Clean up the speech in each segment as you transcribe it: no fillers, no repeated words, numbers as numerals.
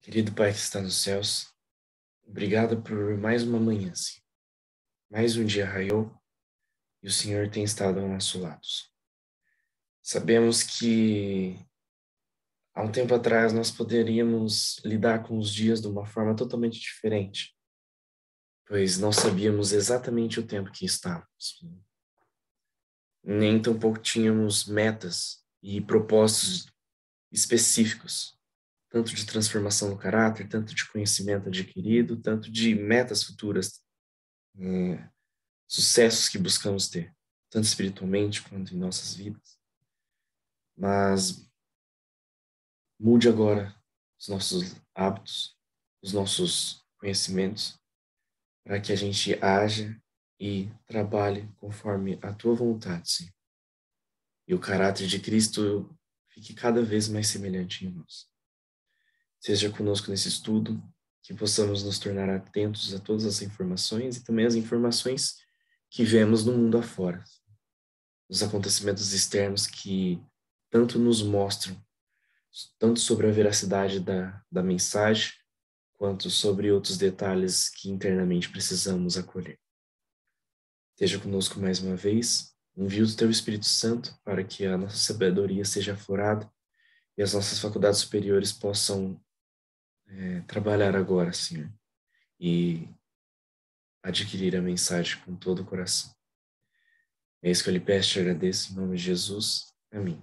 Querido Pai que está nos céus, obrigado por mais uma manhã, Senhor. Mais um dia raiou e o Senhor tem estado ao nosso lado. Sabemos que há um tempo atrás nós poderíamos lidar com os dias de uma forma totalmente diferente, pois não sabíamos exatamente o tempo que estávamos. Nem tampouco tínhamos metas e propósitos específicos, tanto de transformação no caráter, tanto de conhecimento adquirido, tanto de metas futuras, sucessos que buscamos ter, tanto espiritualmente quanto em nossas vidas. Mas mude agora os nossos hábitos, os nossos conhecimentos, para que a gente haja e trabalhe conforme a tua vontade, Senhor. E o caráter de Cristo fique cada vez mais semelhante em nós. Seja conosco nesse estudo, que possamos nos tornar atentos a todas as informações e também as informações que vemos no mundo afora. Os acontecimentos externos que tanto nos mostram, tanto sobre a veracidade da mensagem, quanto sobre outros detalhes que internamente precisamos acolher. Esteja conosco mais uma vez, envia o Teu Espírito Santo para que a nossa sabedoria seja aflorada e as nossas faculdades superiores possam trabalhar agora, Senhor, e adquirir a mensagem com todo o coração. É isso que eu lhe peço e te agradeço, em nome de Jesus. Amém.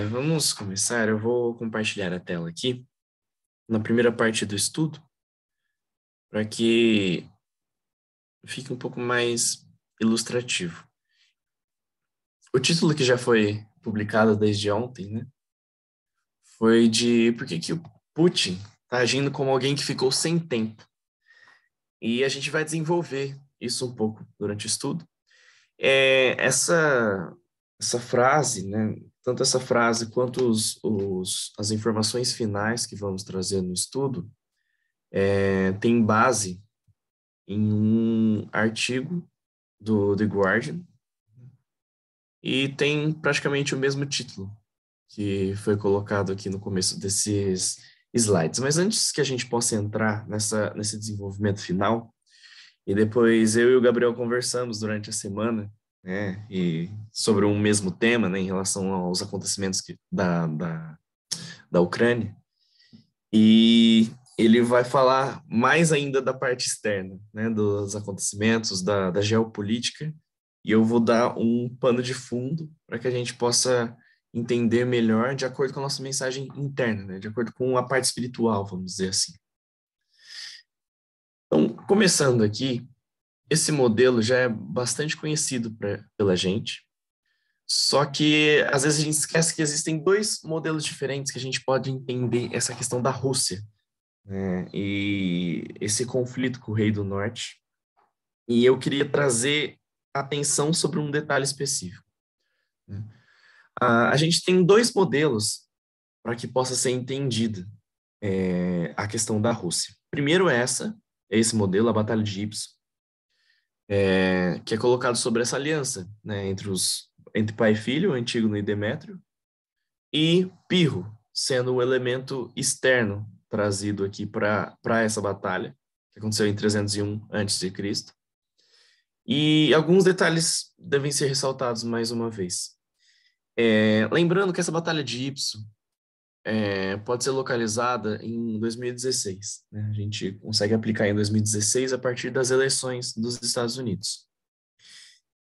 Vamos começar. Eu vou compartilhar a tela aqui, na primeira parte do estudo, para que fique um pouco mais ilustrativo. O título que já foi publicado desde ontem, né, foi de por que o Putin está agindo como alguém que ficou sem tempo. E a gente vai desenvolver isso um pouco durante o estudo. Essa frase, né, tanto essa frase quanto as informações finais que vamos trazer no estudo, tem base em um artigo do The Guardian e tem praticamente o mesmo título que foi colocado aqui no começo desses slides. Mas antes que a gente possa entrar nesse desenvolvimento final, e depois eu e o Gabriel conversamos durante a semana, né, e sobre um mesmo tema, né, em relação aos acontecimentos da Ucrânia, e ele vai falar mais ainda da parte externa, né, dos acontecimentos, da geopolítica, e eu vou dar um pano de fundo para que a gente possa entender melhor de acordo com a nossa mensagem interna, né, de acordo com a parte espiritual, vamos dizer assim. Então, começando aqui, esse modelo já é bastante conhecido pela gente, só que às vezes a gente esquece que existem dois modelos diferentes que a gente pode entender essa questão da Rússia, né, e esse conflito com o Rei do Norte. E eu queria trazer atenção sobre um detalhe específico, né? A gente tem dois modelos para que possa ser entendida a questão da Rússia. Primeiro é esse modelo, a Batalha de Ypres, que é colocado sobre essa aliança, né, entre pai e filho, Antígono e Demétrio, e Pirro, sendo o elemento externo trazido aqui para essa batalha, que aconteceu em 301 a.C. E alguns detalhes devem ser ressaltados mais uma vez. Lembrando que essa batalha de Ypres pode ser localizada em 2016, né? A gente consegue aplicar em 2016 a partir das eleições dos Estados Unidos.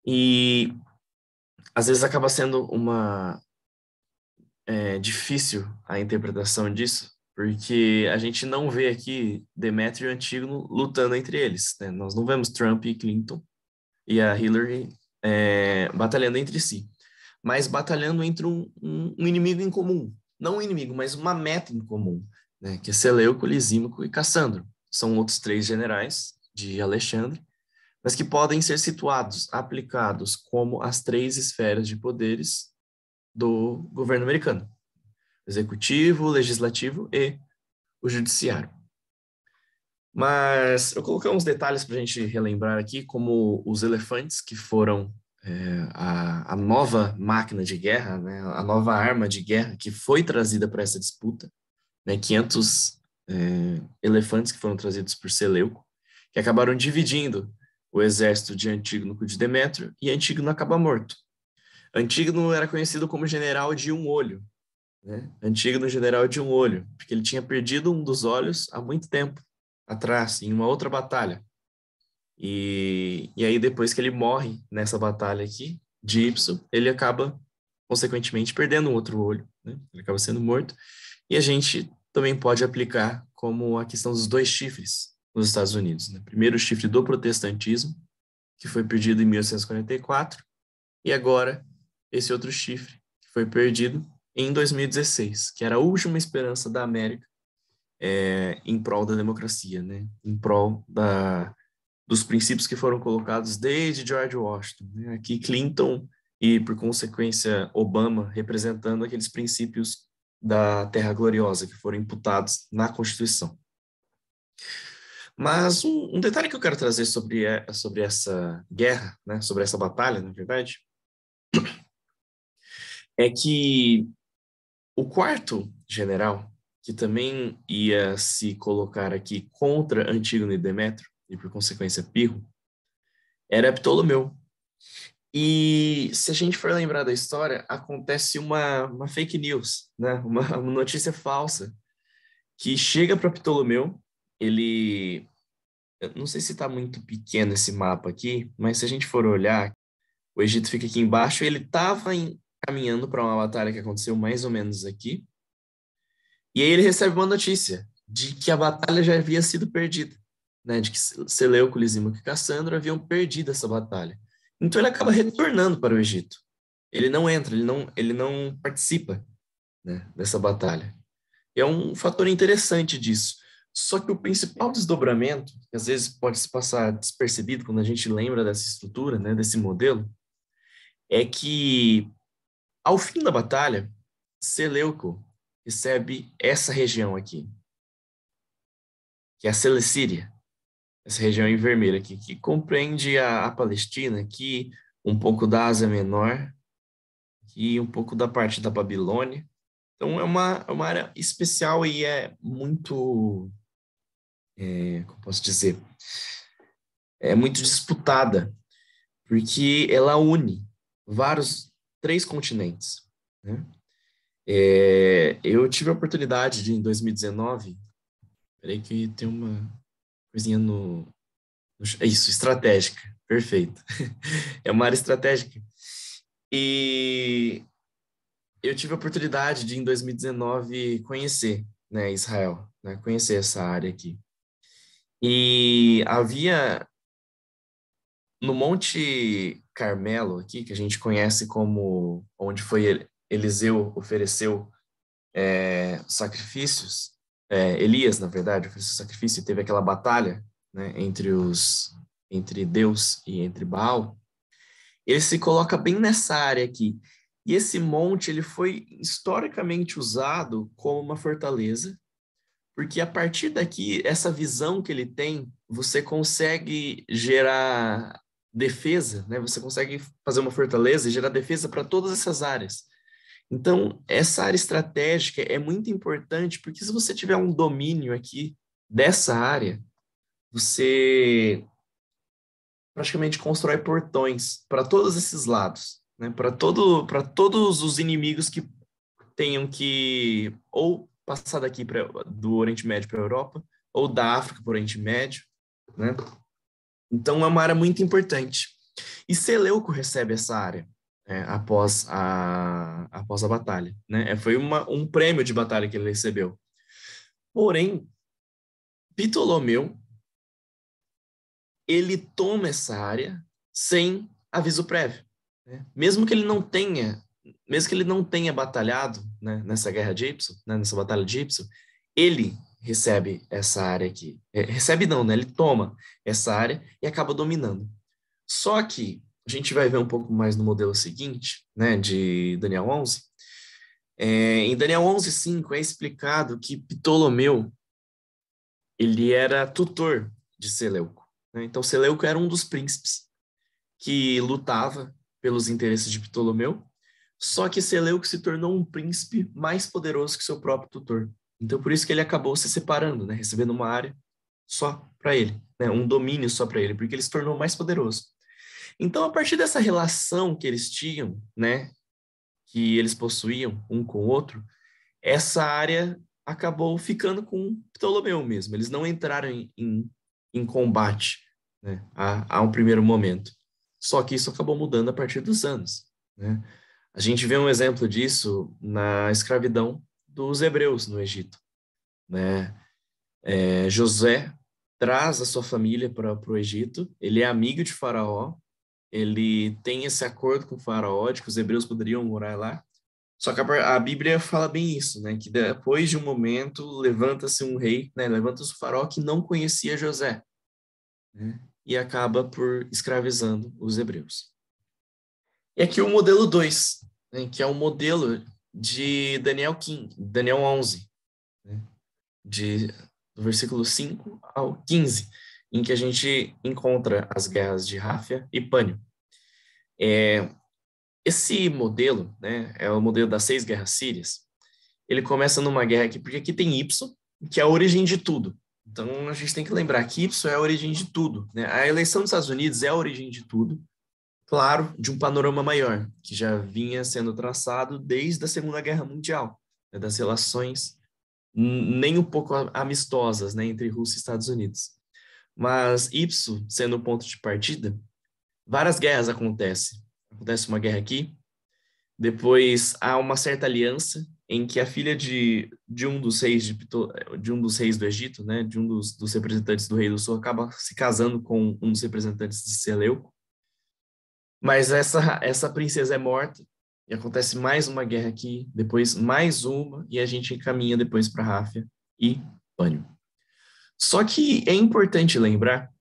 E às vezes acaba sendo difícil a interpretação disso, porque a gente não vê aqui Demétrio e Antígono lutando entre eles, né? Nós não vemos Trump e Clinton e a Hillary batalhando entre si, mas batalhando entre um inimigo em comum. Não um inimigo, mas uma meta em comum, né? Que é Seleuco, Lisímaco e Cassandro. São outros 3 generais de Alexandre, mas que podem ser situados, aplicados como as 3 esferas de poderes do governo americano: o executivo, o legislativo e o judiciário. Mas eu coloquei uns detalhes para a gente relembrar aqui, como os elefantes que foram a nova máquina de guerra, né, a nova arma de guerra que foi trazida para essa disputa, né, 500 elefantes que foram trazidos por Seleuco, que acabaram dividindo o exército de Antígono com o de Demétrio, e Antígono acaba morto. Antígono era conhecido como general de um olho, né? Antígono general de um olho, porque ele tinha perdido um dos olhos há muito tempo atrás, em uma outra batalha. E aí, depois que ele morre nessa batalha aqui, de Ipso, ele acaba, consequentemente, perdendo um outro olho, né? Ele acaba sendo morto. E a gente também pode aplicar como a questão dos dois chifres nos Estados Unidos, né? Primeiro, o chifre do protestantismo, que foi perdido em 1844, e agora esse outro chifre, que foi perdido em 2016, que era a última esperança da América em prol da democracia, né? Em prol dos princípios que foram colocados desde George Washington, né? Aqui Clinton e, por consequência, Obama, representando aqueles princípios da Terra Gloriosa que foram imputados na Constituição. Mas um detalhe que eu quero trazer sobre essa guerra, né? Sobre essa batalha, na verdade, é que o quarto general, que também ia se colocar aqui contra Antígono e Demétrio, e por consequência Pirro, era Ptolomeu. E se a gente for lembrar da história, acontece uma fake news, né? Uma notícia falsa, que chega para Ptolomeu. Ele, eu não sei se está muito pequeno esse mapa aqui, mas se a gente for olhar, o Egito fica aqui embaixo, e ele estava caminhando para uma batalha que aconteceu mais ou menos aqui, e aí ele recebe uma notícia de que a batalha já havia sido perdida, né? De que Seleuco, Lisímaco e Cassandro haviam perdido essa batalha. Então ele acaba retornando para o Egito. Ele não entra, ele não participa, né, dessa batalha. E é um fator interessante disso. Só que o principal desdobramento, que às vezes pode se passar despercebido quando a gente lembra dessa estrutura, né, desse modelo, é que ao fim da batalha, Seleuco recebe essa região aqui, que é a Celecíria, essa região em vermelho aqui, que compreende a Palestina aqui, um pouco da Ásia Menor e um pouco da parte da Babilônia. Então é uma área especial e é muito, como posso dizer, é muito disputada, porque ela une três continentes, né? Eu tive a oportunidade de, em 2019, peraí que tem uma coisinha isso, estratégica, perfeito. É uma área estratégica. E eu tive a oportunidade de, em 2019, conhecer, né, Israel, né, conhecer essa área aqui. E havia no Monte Carmelo aqui, que a gente conhece como onde foi Eliseu ofereceu sacrifícios, Elias, na verdade, ofereceu sacrifício e teve aquela batalha, né, entre Deus e entre Baal. Ele se coloca bem nessa área aqui. E esse monte ele foi historicamente usado como uma fortaleza, porque a partir daqui, essa visão que ele tem, você consegue gerar defesa, né? Você consegue fazer uma fortaleza e gerar defesa para todas essas áreas. Então, essa área estratégica é muito importante, porque se você tiver um domínio aqui dessa área, você praticamente constrói portões para todos esses lados, né? Para todos os inimigos que tenham que ou passar daqui do Oriente Médio para a Europa, ou da África para o Oriente Médio, né? Então é uma área muito importante. E Seleuco recebe essa área após a batalha, né? Foi um prêmio de batalha que ele recebeu. Porém, Ptolomeu, ele toma essa área sem aviso prévio, né? Mesmo que ele não tenha batalhado, né, nessa guerra de Ipso, né, nessa batalha de Ipso, ele recebe essa área aqui. Recebe não, né? Ele toma essa área e acaba dominando. Só que a gente vai ver um pouco mais no modelo seguinte, né, de Daniel 11. Em Daniel 11:5 é explicado que Ptolomeu ele era tutor de Seleuco, né? Então Seleuco era um dos príncipes que lutava pelos interesses de Ptolomeu, só que Seleuco se tornou um príncipe mais poderoso que seu próprio tutor. Então, por isso que ele acabou se separando, né? Recebendo uma área só para ele, né? Um domínio só para ele, porque ele se tornou mais poderoso. Então, a partir dessa relação que eles tinham, né? Que eles possuíam um com o outro, essa área acabou ficando com Ptolomeu mesmo. Eles não entraram em combate, né? A um primeiro momento. Só que isso acabou mudando a partir dos anos, né? A gente vê um exemplo disso na escravidão dos hebreus no Egito, né? José traz a sua família para o Egito, ele é amigo de Faraó, ele tem esse acordo com o Faraó de que os hebreus poderiam morar lá, só que a Bíblia fala bem isso, né? Que depois de um momento levanta-se um rei, né? Levanta-se o Faraó que não conhecia José, né? E acaba por escravizando os hebreus. E aqui o modelo 2, né? Que é o modelo de Daniel 11, né? Do versículo 5 ao 15, em que a gente encontra as guerras de Ráfia e Pânio. Esse modelo, né, é o modelo das 6 guerras sírias. Ele começa numa guerra aqui, porque aqui tem Y, que é a origem de tudo. Então, a gente tem que lembrar que Y é a origem de tudo, né? A eleição dos Estados Unidos é a origem de tudo, claro, de um panorama maior, que já vinha sendo traçado desde a Segunda Guerra Mundial, né, das relações nem um pouco amistosas, né, entre Rússia e Estados Unidos. Mas Y, sendo o ponto de partida, várias guerras acontecem. Acontece uma guerra aqui, depois há uma certa aliança em que a filha de um dos reis de um dos reis do Egito, né, de um dos representantes do rei do sul, acaba se casando com um dos representantes de Seleuco. Mas essa princesa é morta e acontece mais uma guerra aqui, depois mais uma e a gente encaminha depois para Ráfia e Pânio. Só que é importante lembrar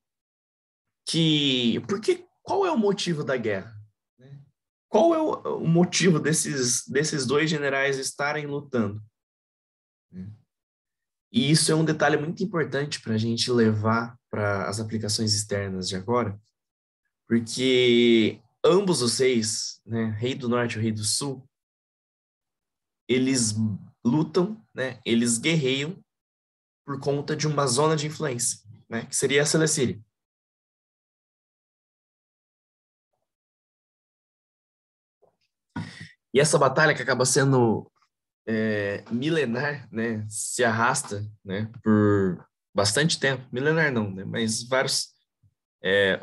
que porque qual é o motivo da guerra? Qual é o motivo desses dois generais estarem lutando? E isso é um detalhe muito importante para a gente levar para as aplicações externas de agora, porque ambos os reis, né, Rei do Norte e o Rei do Sul, eles lutam, né, eles guerreiam por conta de uma zona de influência, né, que seria a Celecíria. E essa batalha que acaba sendo milenar, né, se arrasta, né, por bastante tempo. Milenar não, né, mas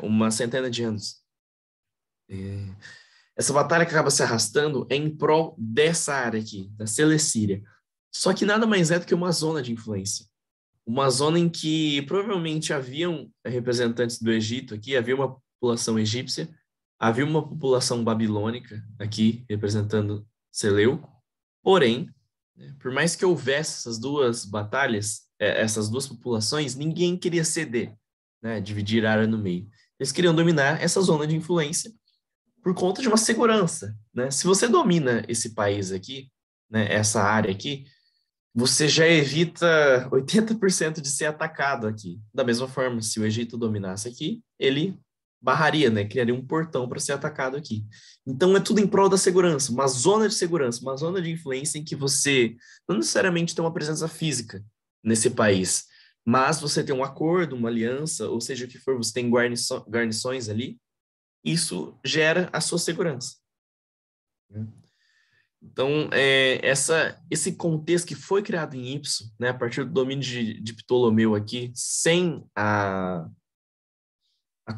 uma centena de anos. Essa batalha que acaba se arrastando é em prol dessa área aqui, da Celecíria. Só que nada mais é do que uma zona de influência. Uma zona em que provavelmente haviam representantes do Egito aqui, havia uma população egípcia, havia uma população babilônica aqui, representando Seleuco. Porém, né, por mais que houvesse essas duas batalhas, essas duas populações, ninguém queria ceder, né, dividir a área no meio. Eles queriam dominar essa zona de influência por conta de uma segurança, né? Se você domina esse país aqui, né, essa área aqui, você já evita 80% de ser atacado aqui. Da mesma forma, se o Egito dominasse aqui, ele barraria, né? Criaria um portão para ser atacado aqui. Então é tudo em prol da segurança, uma zona de segurança, uma zona de influência em que você não necessariamente tem uma presença física nesse país, mas você tem um acordo, uma aliança, ou seja o que for, você tem guarnições ali, isso gera a sua segurança, né? Então, esse contexto que foi criado em Y, né, a partir do domínio de Ptolomeu aqui, sem a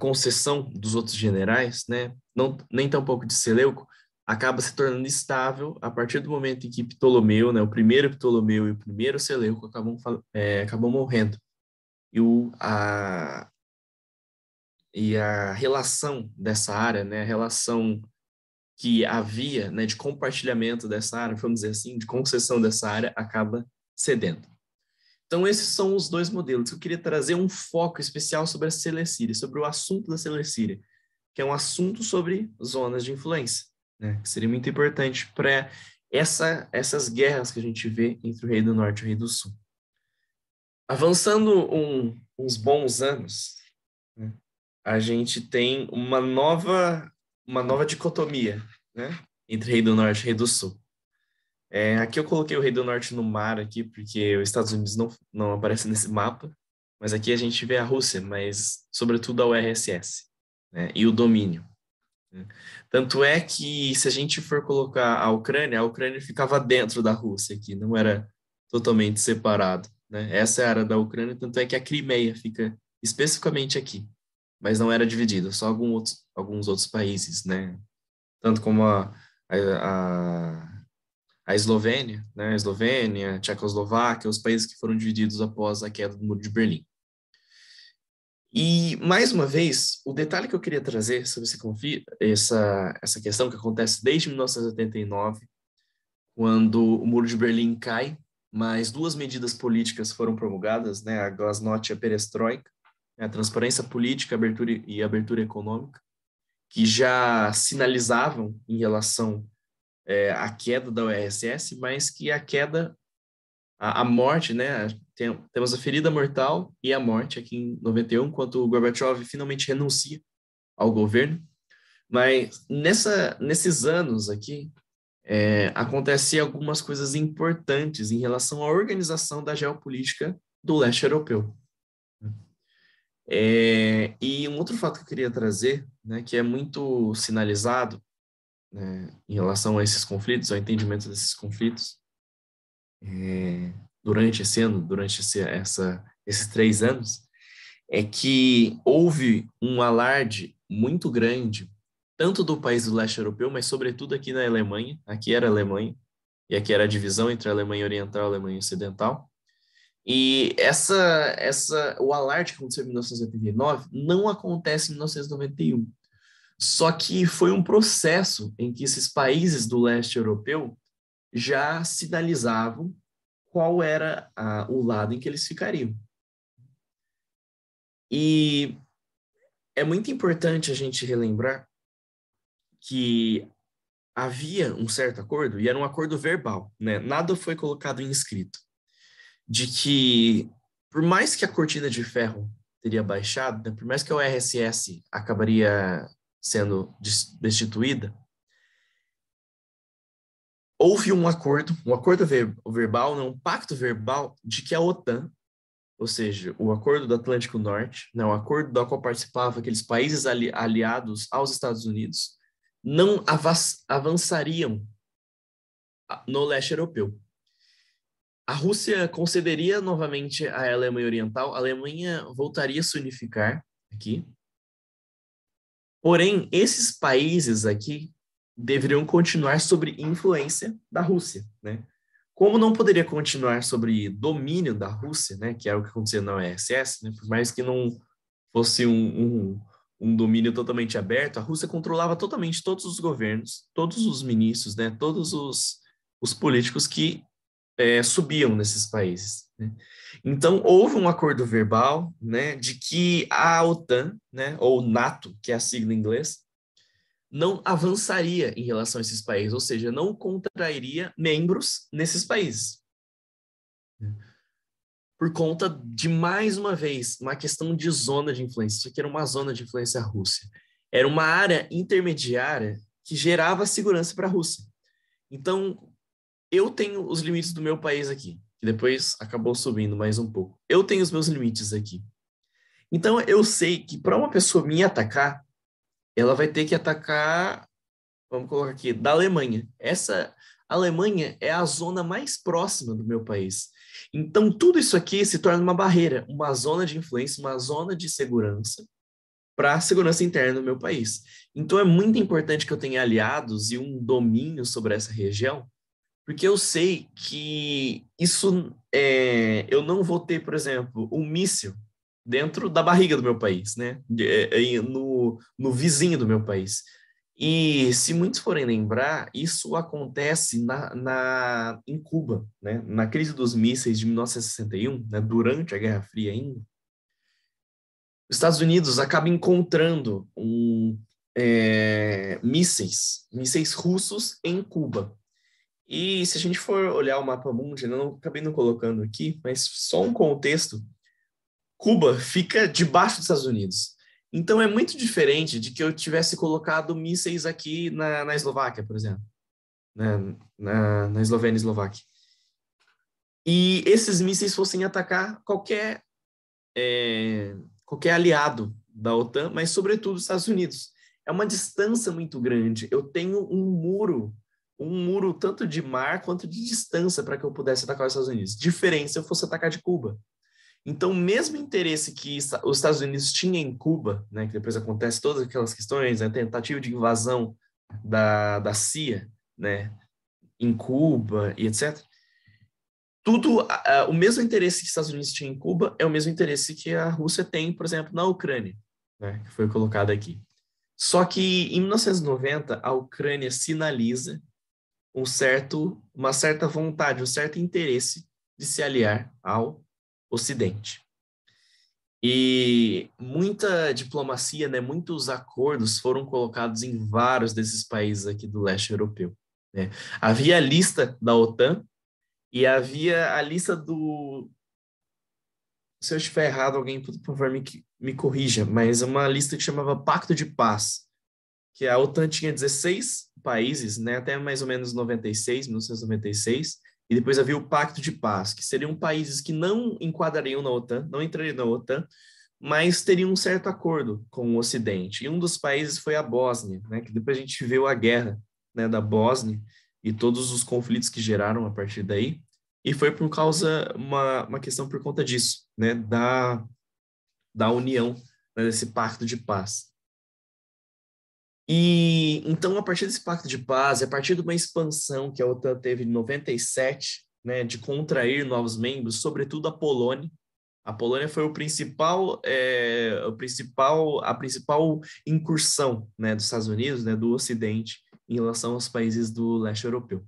concessão dos outros generais, né, não, nem tampouco de Seleuco, acaba se tornando estável a partir do momento em que Ptolomeu, né, o primeiro Ptolomeu e o primeiro Seleuco acabam morrendo. E a relação dessa área, né, a relação que havia, né, de compartilhamento dessa área, vamos dizer assim, de concessão dessa área, acaba cedendo. Então, esses são os dois modelos. Eu queria trazer um foco especial sobre a Celecíria, sobre o assunto da Celecíria, que é um assunto sobre zonas de influência, né, que seria muito importante para essas guerras que a gente vê entre o Rei do Norte e o Rei do Sul. Avançando uns bons anos, né, a gente tem uma nova uma nova dicotomia, né? Entre Rei do Norte e Rei do Sul. Aqui eu coloquei o Rei do Norte no mar aqui, porque os Estados Unidos não aparece nesse mapa, mas aqui a gente vê a Rússia, mas sobretudo a URSS, né? E o domínio, né? Tanto é que se a gente for colocar a Ucrânia ficava dentro da Rússia aqui, não era totalmente separado, né? Essa é a área da Ucrânia, tanto é que a Crimeia fica especificamente aqui, mas não era dividida, só alguns outros países, né? Tanto como a, a Eslovênia, né? A Eslovênia, a Tchecoslováquia, os países que foram divididos após a queda do Muro de Berlim. E, mais uma vez, o detalhe que eu queria trazer sobre essa questão que acontece desde 1989, quando o Muro de Berlim cai, mas duas medidas políticas foram promulgadas, né, a Glasnost e a Perestroika, né, a transparência política e abertura econômica, que já sinalizavam em relação à queda da URSS, mas que a morte, né? Temos a ferida mortal e a morte aqui em 91, quando o Gorbachev finalmente renuncia ao governo. Mas nesses anos aqui, acontecem algumas coisas importantes em relação à organização da geopolítica do leste europeu. E um outro fato que eu queria trazer, né, que é muito sinalizado, né, em relação a esses conflitos, ao entendimento desses conflitos, durante esse ano, esses 3 anos, é que houve um alarde muito grande, tanto do país do leste europeu, mas sobretudo aqui na Alemanha, aqui era a Alemanha, e aqui era a divisão entre a Alemanha Oriental e a Alemanha Ocidental, e o alarde que aconteceu em 1989 não acontece em 1991. Só que foi um processo em que esses países do leste europeu já sinalizavam qual era o lado em que eles ficariam. E é muito importante a gente relembrar que havia um certo acordo, e era um acordo verbal, né? Nada foi colocado em escrito, de que, por mais que a cortina de ferro teria baixado, né? Por mais que a URSS acabaria sendo destituída, houve um acordo verbal, né? Um pacto verbal de que a OTAN, ou seja, o Acordo do Atlântico Norte, né, o acordo do qual participavam aqueles países aliados aos Estados Unidos, não avançariam no leste europeu. A Rússia concederia novamente à Alemanha Oriental, a Alemanha voltaria a se unificar aqui, porém, esses países aqui deveriam continuar sob influência da Rússia, né? Como não poderia continuar sobre domínio da Rússia, né, que era o que acontecia na URSS, né, por mais que não fosse um domínio totalmente aberto, a Rússia controlava totalmente todos os governos, todos os ministros, né, todos os políticos que subiam nesses países, né? Então, houve um acordo verbal, né, de que a OTAN, né, ou NATO, que é a sigla em inglês, não avançaria em relação a esses países, ou seja, não contrairia membros nesses países. Por conta de, mais uma vez, uma questão de zona de influência. Isso aqui era uma zona de influência Rússia. Era uma área intermediária que gerava segurança para a Rússia. Então, eu tenho os limites do meu país aqui, que depois acabou subindo mais um pouco. Eu tenho os meus limites aqui. Então, eu sei que para uma pessoa me atacar, ela vai ter que atacar, vamos colocar aqui, da Alemanha. Essa Alemanha é a zona mais próxima do meu país. Então, tudo isso aqui se torna uma barreira, uma zona de influência, uma zona de segurança para a segurança interna do meu país. Então, é muito importante que eu tenha aliados e um domínio sobre essa região, porque eu sei que eu não vou ter, por exemplo, um míssil dentro da barriga do meu país, né? No vizinho do meu país. E se muitos forem lembrar, isso acontece em Cuba, né? Na crise dos mísseis de 1961, né? Durante a Guerra Fria ainda. Os Estados Unidos acabam encontrando mísseis russos em Cuba. E se a gente for olhar o mapa mundi, eu não acabei não colocando aqui, mas só um contexto, Cuba fica debaixo dos Estados Unidos. Então é muito diferente de que eu tivesse colocado mísseis aqui na Eslováquia, por exemplo, na Eslovênia e Eslováquia. E esses mísseis fossem atacar qualquer aliado da OTAN, mas sobretudo os Estados Unidos. É uma distância muito grande. Eu tenho um muro tanto de mar quanto de distância para que eu pudesse atacar os Estados Unidos. Diferente se eu fosse atacar de Cuba. Então, mesmo interesse que os Estados Unidos tinham em Cuba, né, que depois acontece todas aquelas questões, né, tentativa de invasão da CIA, né, em Cuba e etc. O mesmo interesse que os Estados Unidos tinham em Cuba é o mesmo interesse que a Rússia tem, por exemplo, na Ucrânia, né, que foi colocado aqui. Só que em 1990 a Ucrânia sinaliza uma certa vontade, um certo interesse de se aliar ao Ocidente. E muita diplomacia, né, muitos acordos foram colocados em vários desses países aqui do leste europeu, né? Havia a lista da OTAN e havia a lista do... Se eu estiver errado, alguém, por favor, me corrija, mas é uma lista que chamava Pacto de Paz, que a OTAN tinha 16 países, né, até mais ou menos 1996, e depois havia o Pacto de Paz, que seriam países que não enquadrariam na OTAN, não entrariam na OTAN, mas teriam um certo acordo com o Ocidente. E um dos países foi a Bósnia, né, que depois a gente viu a guerra, né, da Bósnia e todos os conflitos que geraram a partir daí, e foi por causa, uma questão por conta disso, né, da união, né, desse Pacto de Paz. E então, a partir desse pacto de paz, a partir de uma expansão que a OTAN teve em 97, né, de contrair novos membros, sobretudo a Polônia. A Polônia foi a principal incursão, né, dos Estados Unidos, né, do Ocidente, em relação aos países do leste europeu.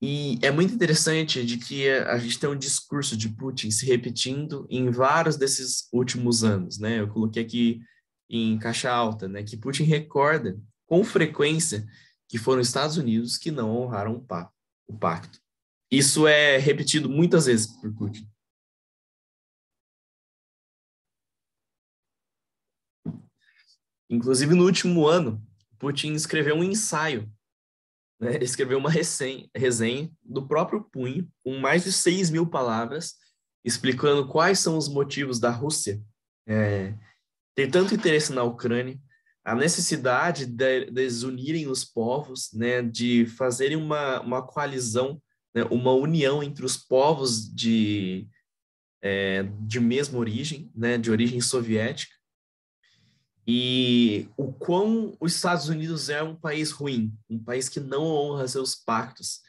E é muito interessante de que a gente tem um discurso de Putin se repetindo em vários desses últimos anos, né? Eu coloquei aqui em caixa alta, né? Que Putin recorda com frequência que foram os Estados Unidos que não honraram o pacto. Isso é repetido muitas vezes por Putin. Inclusive, no último ano, Putin escreveu um ensaio, né? Ele escreveu uma resenha do próprio punho, com mais de 6.000 palavras, explicando quais são os motivos da Rússia ter tanto interesse na Ucrânia, a necessidade de unirem os povos, né, de fazerem uma coalizão, né, uma união entre os povos de mesma origem, né, de origem soviética, e o quão os Estados Unidos é um país ruim, um país que não honra seus pactos.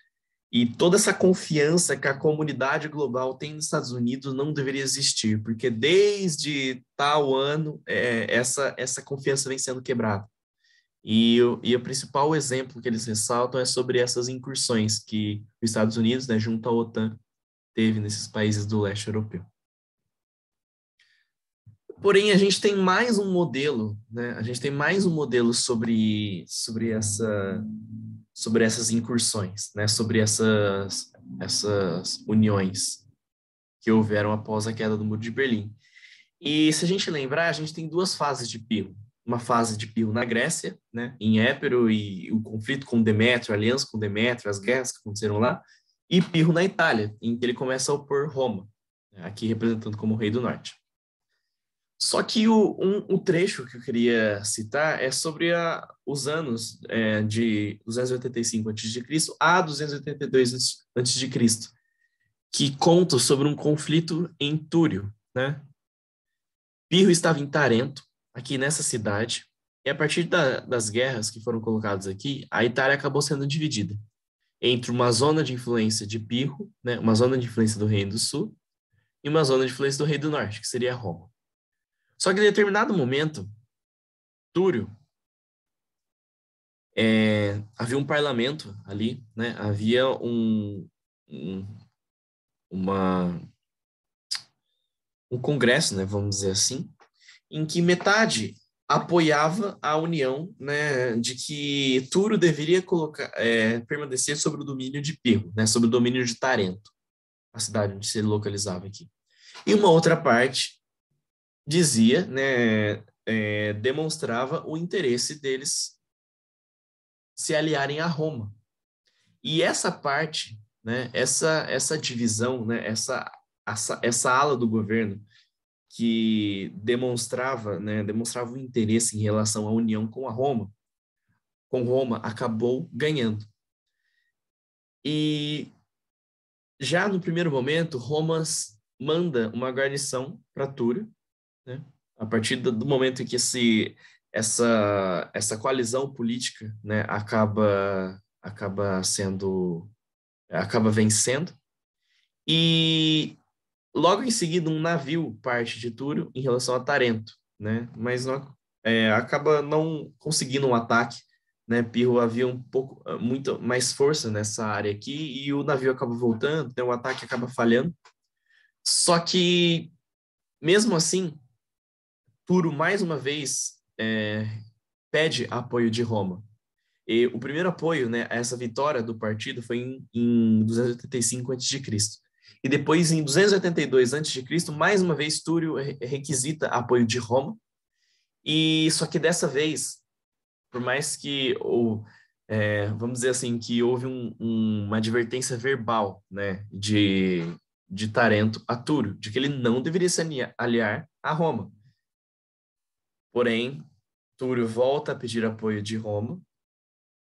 E toda essa confiança que a comunidade global tem nos Estados Unidos não deveria existir, porque desde tal ano essa confiança vem sendo quebrada. E o principal exemplo que eles ressaltam é sobre essas incursões que os Estados Unidos, né, junto à OTAN, teve nesses países do leste europeu. Porém, a gente tem mais um modelo, né? A gente tem mais um modelo sobre essas incursões, né? Sobre essas uniões que houveram após a queda do Muro de Berlim. E se a gente lembrar, a gente tem duas fases de Pirro. Uma fase de Pirro na Grécia, né? Em Épiro e o conflito com Demétrio, a aliança com Demétrio, as guerras que aconteceram lá. E Pirro na Itália, em que ele começa a opor Roma, aqui representando como rei do norte. Só que o trecho que eu queria citar é sobre os anos de 285 a.C. a 282 a.C., que conta sobre um conflito em Túrio, né? Pirro estava em Tarento, aqui nessa cidade, e a partir das guerras que foram colocadas aqui, a Itália acabou sendo dividida entre uma zona de influência de Pirro, né, uma zona de influência do Reino do Sul, e uma zona de influência do Rei do Norte, que seria Roma. Só que em determinado momento, Túrio, havia um parlamento ali, né? Havia uma, um congresso, né? Vamos dizer assim, em que metade apoiava a união, né? De que Túrio deveria permanecer sobre o domínio de Pirro, né? Sobre o domínio de Tarento, a cidade onde se localizava aqui. E uma outra parte dizia, né, demonstrava o interesse deles se aliarem a Roma. E essa parte, né, essa divisão, né, essa ala do governo que demonstrava, né, demonstrava o interesse em relação à união com Roma, acabou ganhando. E já no primeiro momento, Roma manda uma guarnição para Túrio, né? A partir do momento em que essa coalizão política, né, acaba vencendo, e logo em seguida um navio parte de Túrio em relação a Tarento, né? Mas acaba não conseguindo um ataque, né? Pirro havia muito mais força nessa área aqui e o navio acaba voltando, né? O ataque acaba falhando. Só que mesmo assim, Túrio mais uma vez pede apoio de Roma. E o primeiro apoio, né, a essa vitória do partido foi em 285 a.C. E depois, em 282 a.C., mais uma vez, Túrio requisita apoio de Roma. E só que dessa vez, por mais que, vamos dizer assim, que houve uma advertência verbal, né, de Tarento a Túrio, de que ele não deveria se aliar a Roma. Porém, Túrio volta a pedir apoio de Roma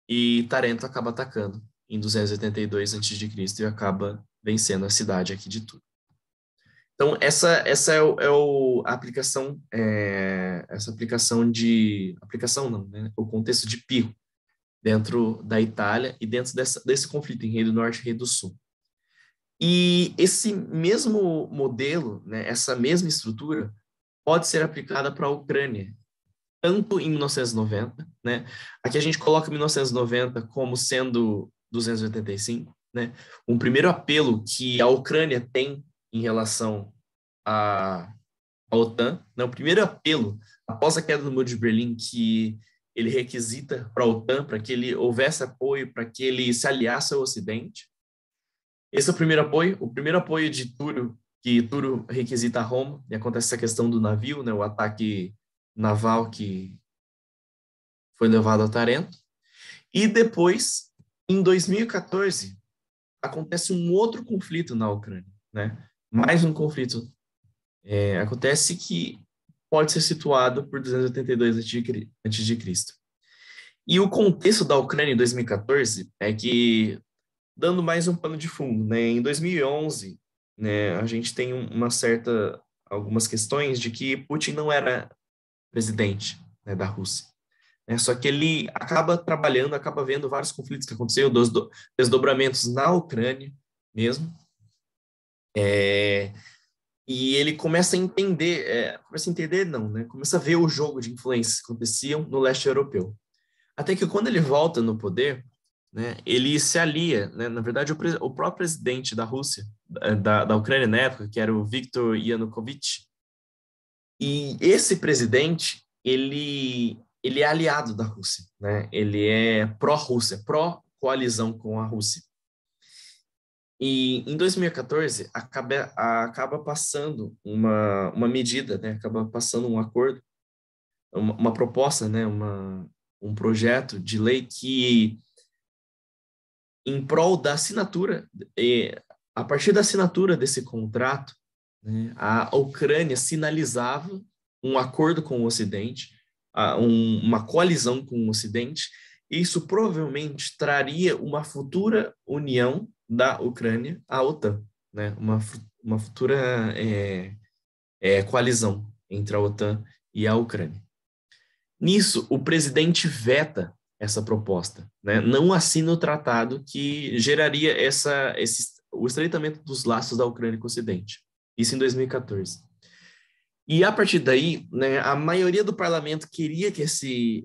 e Tarento acaba atacando em 282 a.C. e acaba vencendo a cidade aqui de Túrio. Então, essa a aplicação, aplicação não, né? O contexto de Pirro dentro da Itália e dentro desse conflito em Rei do Norte e Rei do Sul. E esse mesmo modelo, né, essa mesma estrutura, pode ser aplicada para a Ucrânia, tanto em 1990, né? Aqui a gente coloca 1990 como sendo 285, né? Um primeiro apelo que a Ucrânia tem em relação à OTAN, né? O primeiro apelo após a queda do Muro de Berlim que ele requisita para a OTAN, para que ele houvesse apoio, para que ele se aliasse ao Ocidente. Esse é o primeiro apoio de Túrio, que Túrio requisita a Roma, e acontece essa questão do navio, né? O ataque naval que foi levado a Tarento. E depois, em 2014, acontece um outro conflito na Ucrânia, né? Mais um conflito. Acontece que pode ser situado por 282 a.C. E o contexto da Ucrânia em 2014 é que, dando mais um pano de fundo, né? Em 2011, né, a gente tem algumas questões de que Putin não era presidente, né, da Rússia. Só que ele acaba vendo vários conflitos que aconteceram, desdobramentos na Ucrânia mesmo, e ele começa a ver o jogo de influências que aconteciam no leste europeu. Até que quando ele volta no poder, né, ele se alia, né, na verdade o próprio presidente da Rússia, da Ucrânia na época, que era o Viktor Yanukovych, e esse presidente, ele é aliado da Rússia, né? Ele é pró-Rússia, pró-coalizão com a Rússia. E em 2014 acaba passando uma medida, né? Acaba passando um acordo, uma proposta, né? Um projeto de lei que, em prol da assinatura, a partir da assinatura desse contrato, né, a Ucrânia sinalizava um acordo com o Ocidente, uma coalizão com o Ocidente. Isso provavelmente traria uma futura união da Ucrânia à OTAN, né? Uma futura coalizão entre a OTAN e a Ucrânia. Nisso, o presidente veta essa proposta, né? Não assina o tratado que geraria o estreitamento dos laços da Ucrânia com o Ocidente. Isso em 2014. E a partir daí, né, a maioria do parlamento queria que esse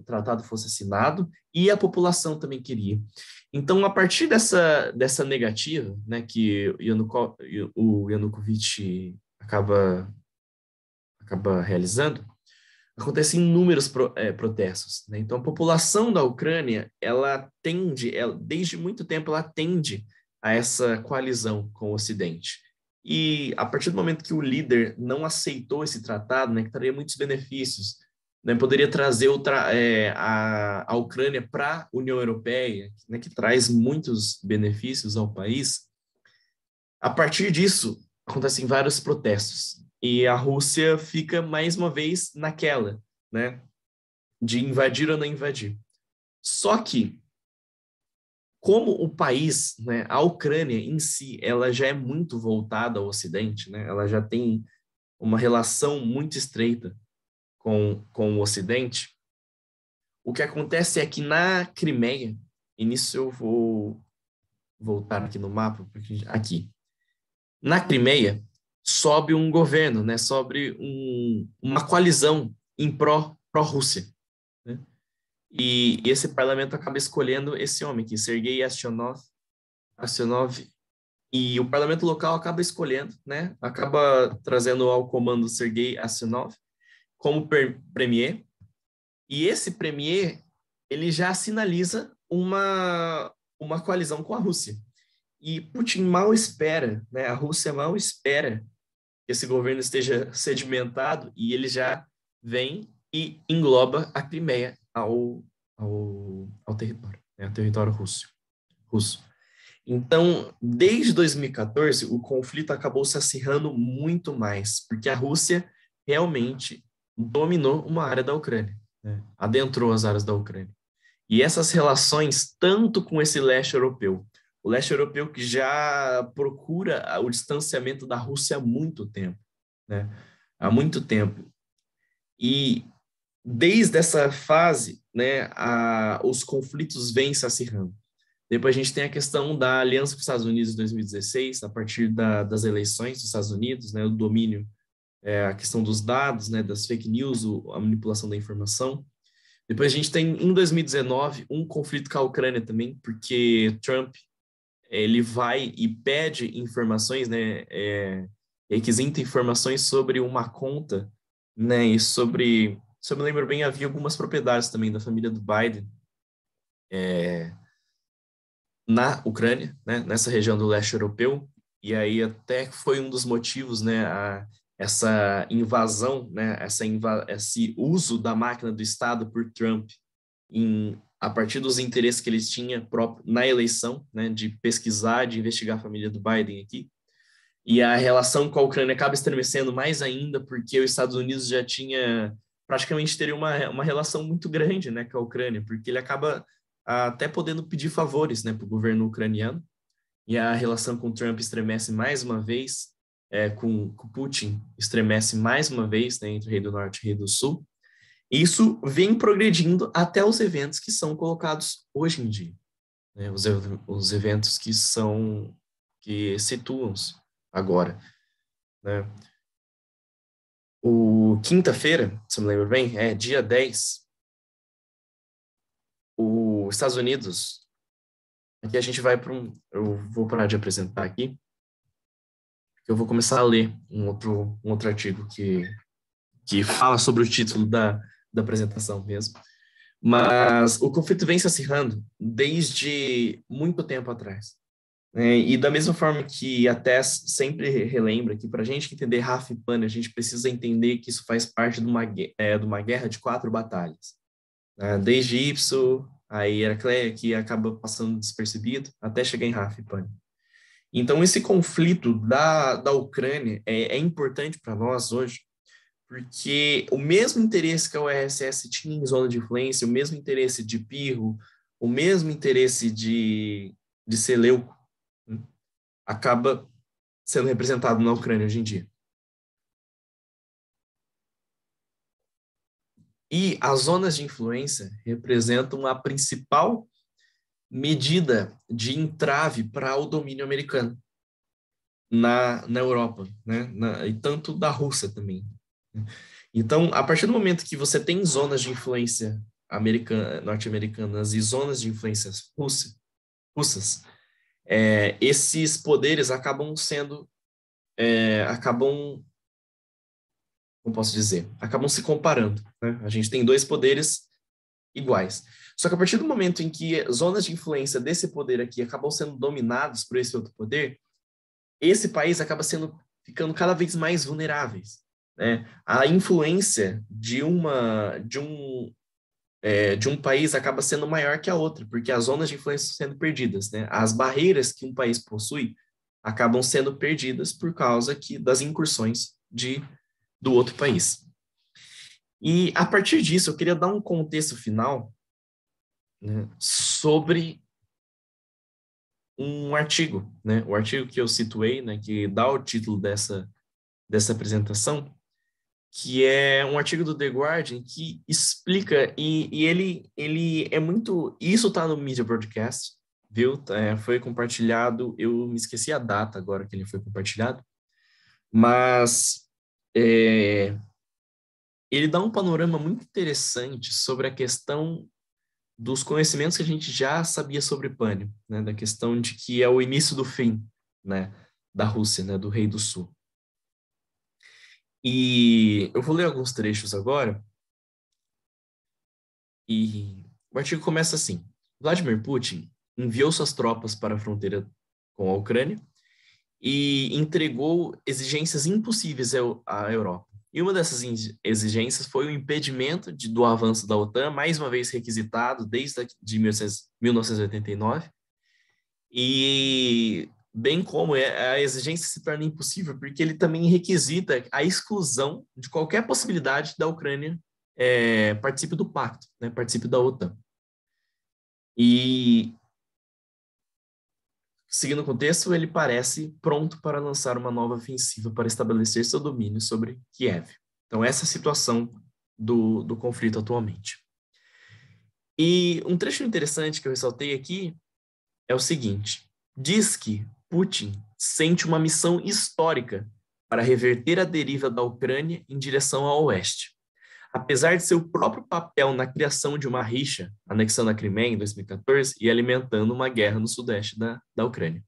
tratado fosse assinado e a população também queria. Então, a partir dessa negativa, né, que o Yanukovych acaba realizando, acontecem inúmeros protestos, né? Então, a população da Ucrânia, desde muito tempo, ela tende a essa coalizão com o Ocidente. E a partir do momento que o líder não aceitou esse tratado, né, que traria muitos benefícios, né, poderia trazer a Ucrânia para a União Europeia, né, que traz muitos benefícios ao país. A partir disso, acontecem vários protestos e a Rússia fica mais uma vez naquela, né, de invadir ou não invadir. Só que, como o país, né, a Ucrânia em si, ela já é muito voltada ao Ocidente, né, ela já tem uma relação muito estreita com o Ocidente, o que acontece é que na Crimeia, e nisso eu vou voltar aqui no mapa, porque aqui, na Crimeia, sobe um governo, né, sobe uma coalizão em pró-Rússia, né? E esse parlamento acaba escolhendo esse homem aqui, Sergei Aksyonov, e o parlamento local acaba escolhendo, né, acaba trazendo ao comando Sergei Aksyonov como premier, e esse premier, ele já sinaliza uma coalizão com a Rússia. E Putin mal espera, né, a Rússia mal espera que esse governo esteja sedimentado e ele já vem e engloba a Crimeia ao território, né, ao território russo. Então, desde 2014, o conflito acabou se acirrando muito mais, porque a Rússia realmente dominou uma área da Ucrânia, né, adentrou as áreas da Ucrânia. E essas relações, tanto com esse leste europeu, o leste europeu que já procura o distanciamento da Rússia há muito tempo, né? Há muito tempo. E desde essa fase, né, os conflitos vêm se acirrando. Depois a gente tem a questão da aliança com os Estados Unidos em 2016, a partir das eleições dos Estados Unidos, né, o domínio, a questão dos dados, né, das fake news, a manipulação da informação. Depois a gente tem, em 2019, um conflito com a Ucrânia também, porque Trump, ele vai e pede informações, né, requisita informações sobre uma conta, né, e sobre, se eu me lembro bem, havia algumas propriedades também da família do Biden na Ucrânia, né, nessa região do leste europeu, e aí até foi um dos motivos, né, essa invasão, né, esse uso da máquina do Estado por Trump a partir dos interesses que eles tinham na eleição, né, de pesquisar, de investigar a família do Biden aqui. E a relação com a Ucrânia acaba estremecendo mais ainda, porque os Estados Unidos já tinha, praticamente teria uma relação muito grande, né, com a Ucrânia, porque ele acaba até podendo pedir favores, né, para o governo ucraniano, e a relação com Trump estremece mais uma vez, com Putin estremece mais uma vez, né, entre o Rei do Norte e o Rei do Sul. Isso vem progredindo até os eventos que são colocados hoje em dia, né? Os eventos que situam-se agora, né? O quinta-feira, se eu me lembro bem, dia 10, os Estados Unidos, aqui a gente vai eu vou parar de apresentar aqui, porque eu vou começar a ler um outro artigo que fala sobre o título da apresentação mesmo. Mas o conflito vem se acirrando desde muito tempo atrás, né? E da mesma forma que a Tess sempre relembra que para a gente entender Raf e Pani, a gente precisa entender que isso faz parte de uma guerra de 4 batalhas, né? Desde Ipso, a Heracleia, que acaba passando despercebido, até chegar em Raf e Pani. Então, esse conflito da Ucrânia é importante para nós hoje, porque o mesmo interesse que a URSS tinha em zona de influência, o mesmo interesse de Pirro, o mesmo interesse de Seleuco, né, acaba sendo representado na Ucrânia hoje em dia. E as zonas de influência representam a principal medida de entrave para o domínio americano na Europa, né? E tanto da Rússia também. Então, a partir do momento que você tem zonas de influência norte-americanas e zonas de influência russas, esses poderes acabam sendo, como posso dizer, acabam se comparando, né? A gente tem 2 poderes iguais. Só que a partir do momento em que zonas de influência desse poder aqui acabam sendo dominadas por esse outro poder, esse país acaba sendo ficando cada vez mais vulneráveis, né? A influência de um país acaba sendo maior que a outra, porque as zonas de influência estão sendo perdidas, né? As barreiras que um país possui acabam sendo perdidas por causa das incursões do outro país. E, a partir disso, eu queria dar um contexto final, né, sobre um artigo, né? O artigo que eu situei, né, que dá o título dessa apresentação, que é um artigo do The Guardian que explica, e ele é muito... Isso está no Media Broadcast, viu? Foi compartilhado, eu me esqueci a data agora que ele foi compartilhado, mas ele dá um panorama muito interessante sobre a questão dos conhecimentos que a gente já sabia sobre Pânico, né? Da questão de que é o início do fim, né? Da Rússia, né? Do Rei do Sul. E eu vou ler alguns trechos agora. E o artigo começa assim: Vladimir Putin enviou suas tropas para a fronteira com a Ucrânia e entregou exigências impossíveis à Europa. E uma dessas exigências foi o impedimento do avanço da OTAN, mais uma vez requisitado desde 1989, e bem como a exigência se torna impossível, porque ele também requisita a exclusão de qualquer possibilidade da Ucrânia participe do pacto, né, participe da OTAN. E, seguindo o contexto, ele parece pronto para lançar uma nova ofensiva para estabelecer seu domínio sobre Kiev. Então, essa é a situação do conflito atualmente. E um trecho interessante que eu ressaltei aqui é o seguinte: diz que Putin sente uma missão histórica para reverter a deriva da Ucrânia em direção ao oeste. Apesar de seu próprio papel na criação de uma rixa, anexando a Crimeia em 2014 e alimentando uma guerra no sudeste da Ucrânia.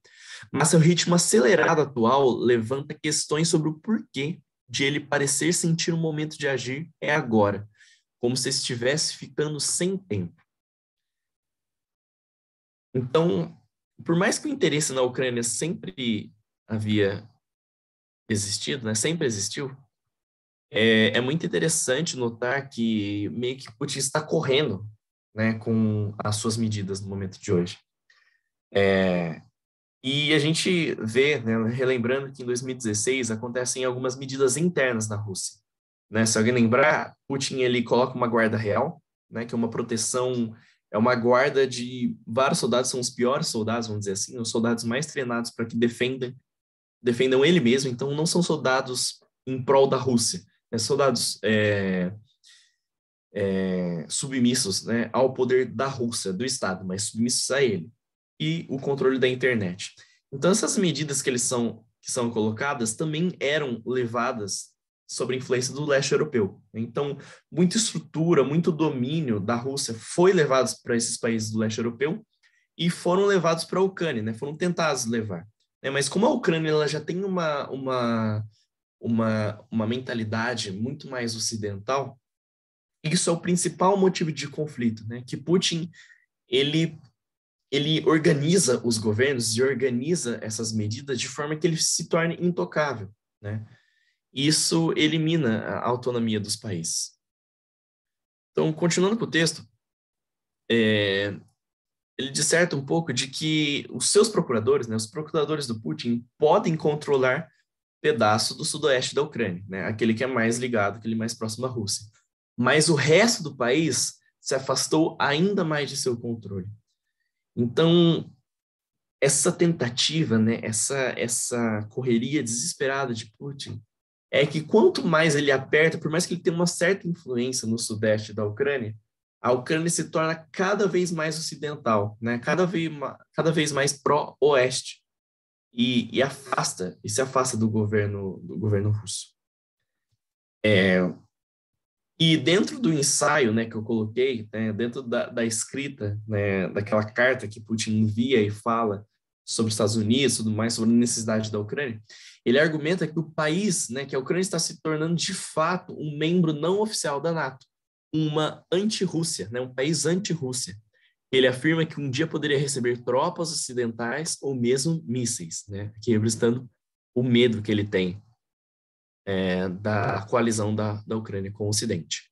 Mas seu ritmo acelerado atual levanta questões sobre o porquê de ele parecer sentir o momento de agir é agora, como se estivesse ficando sem tempo. Então, por mais que o interesse na Ucrânia sempre havia existido, né, sempre existiu, é muito interessante notar que meio que Putin está correndo, né, com as suas medidas no momento de hoje. E a gente vê, né, relembrando que em 2016 acontecem algumas medidas internas na Rússia. Né? Se alguém lembrar, Putin ele coloca uma guarda real, né, que é uma proteção, é uma guarda de vários soldados, são os piores soldados, vamos dizer assim, os soldados mais treinados para que defendam ele mesmo, então não são soldados em prol da Rússia, né? Soldados submissos, né, ao poder da Rússia, do Estado, mas submissos a ele, e o controle da internet. Então, essas medidas que são colocadas também eram levadas sob a influência do leste europeu. Então, muita estrutura, muito domínio da Rússia foi levado para esses países do leste europeu e foram levados para a Ucrânia, né, foram tentados levar. Mas como a Ucrânia ela já tem uma mentalidade muito mais ocidental, isso é o principal motivo de conflito, né? Que Putin ele organiza os governos e organiza essas medidas de forma que ele se torne intocável, né? Isso elimina a autonomia dos países. Então, continuando com o texto, ele disserta um pouco de que os seus procuradores, né, os procuradores do Putin, podem controlar pedaço do sudoeste da Ucrânia, né, aquele que é mais ligado, aquele mais próximo à Rússia. Mas o resto do país se afastou ainda mais de seu controle. Então, essa tentativa, né, essa correria desesperada de Putin, é que quanto mais ele aperta, por mais que ele tenha uma certa influência no sudeste da Ucrânia, a Ucrânia se torna cada vez mais ocidental, né, cada vez mais pró-oeste, e se afasta do governo russo. E dentro do ensaio, né, que eu coloquei, né, dentro da escrita, né, daquela carta que Putin envia e fala sobre os Estados Unidos, tudo mais, sobre a necessidade da Ucrânia, ele argumenta que o país, né, que a Ucrânia está se tornando de fato um membro não oficial da NATO, uma anti-Rússia, né, um país anti-Rússia. Ele afirma que um dia poderia receber tropas ocidentais ou mesmo mísseis, né, aqui representando o medo que ele tem da coalizão da Ucrânia com o Ocidente.